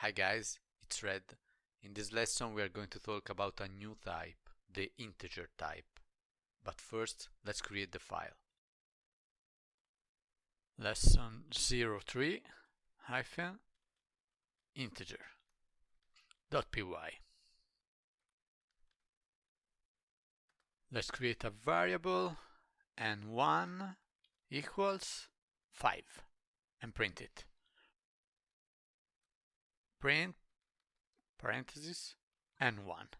Hi guys, it's Red. In this lesson we are going to talk about a new type, the integer type. But first, let's create the file. Lesson 03 hyphen integer.py. Let's create a variable n1 equals 5 and print it. Print parentheses n1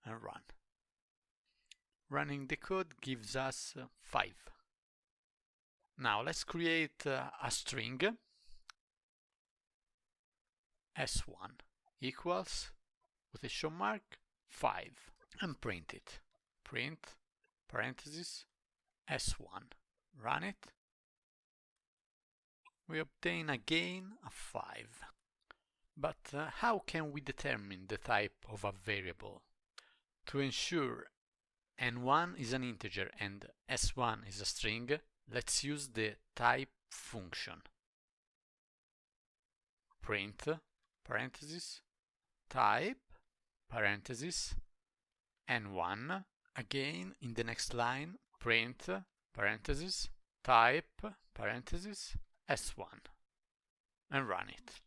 and run. Running the code gives us 5. Now let's create a string s1 equals quotation mark 5 and print it. Print parentheses s1. Run it. We obtain again a 5. But how can we determine the type of a variable? To ensure n1 is an integer and s1 is a string, let's use the type function. Print parentheses type parentheses n1. Again in the next line, print parentheses type parentheses s1 and run it.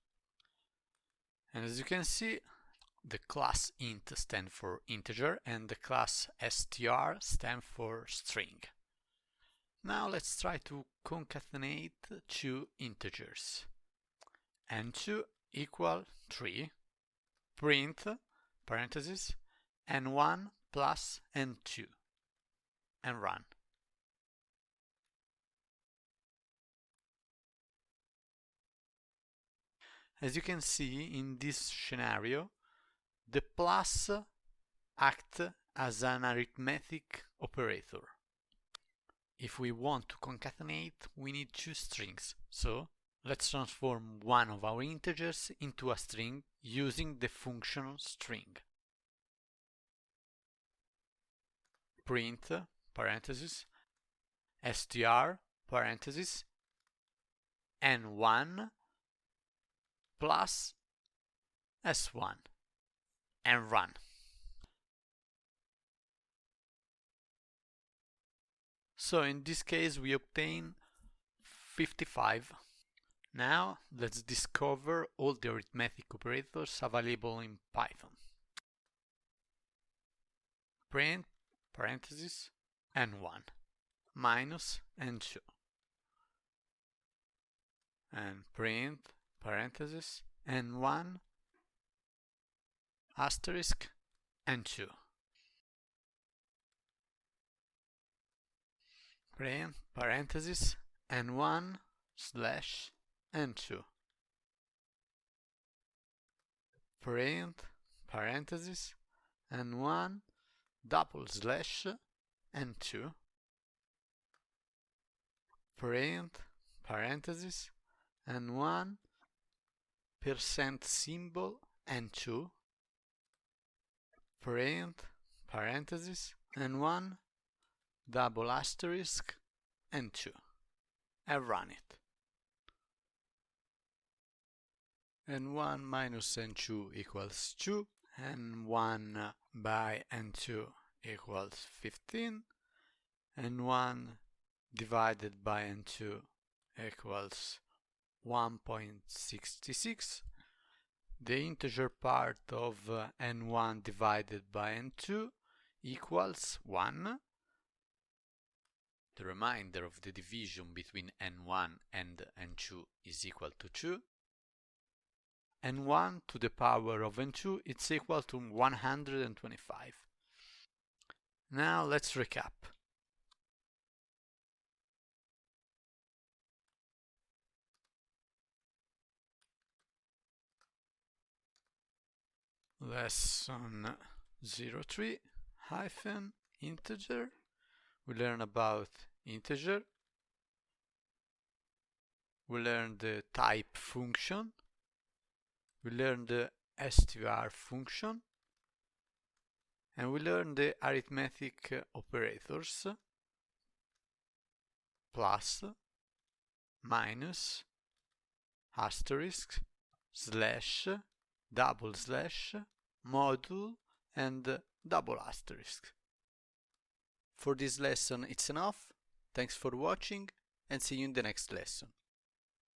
And as you can see, the class int stands for integer and the class str stands for string. Now let's try to concatenate two integers. n2 equal 3, print parentheses n1 plus n2 and run. As you can see in this scenario, the plus acts as an arithmetic operator. If we want to concatenate, we need two strings, so let's transform one of our integers into a string using the function string. Print parentheses str parentheses n1 plus s1 and run. So in this case we obtain 55. Now let's discover all the arithmetic operators available in Python. Print parentheses n1 minus n2 and print parentheses n1 asterisk n2. Print parentheses n1 slash n2. Print parentheses n1 double slash n2. Print parentheses n1 percent symbol n2. Print parentheses n1 double asterisk n2 and run it. n1 minus n2 equals 2, n1 by n2 equals 15, n1 divided by n2 equals 1.66. The integer part of n1 divided by n2 equals 1. The remainder of the division between n1 and n2 is equal to 2. n1 to the power of n2 is equal to 125. Now let's recap. Lesson 03 hyphen integer. We learn about integer. We learn the type function. We learn the str function. And we learn the arithmetic operators plus, minus, asterisk, slash, double slash, module, and double asterisk. For this lesson it's enough. Thanks for watching and see you in the next lesson.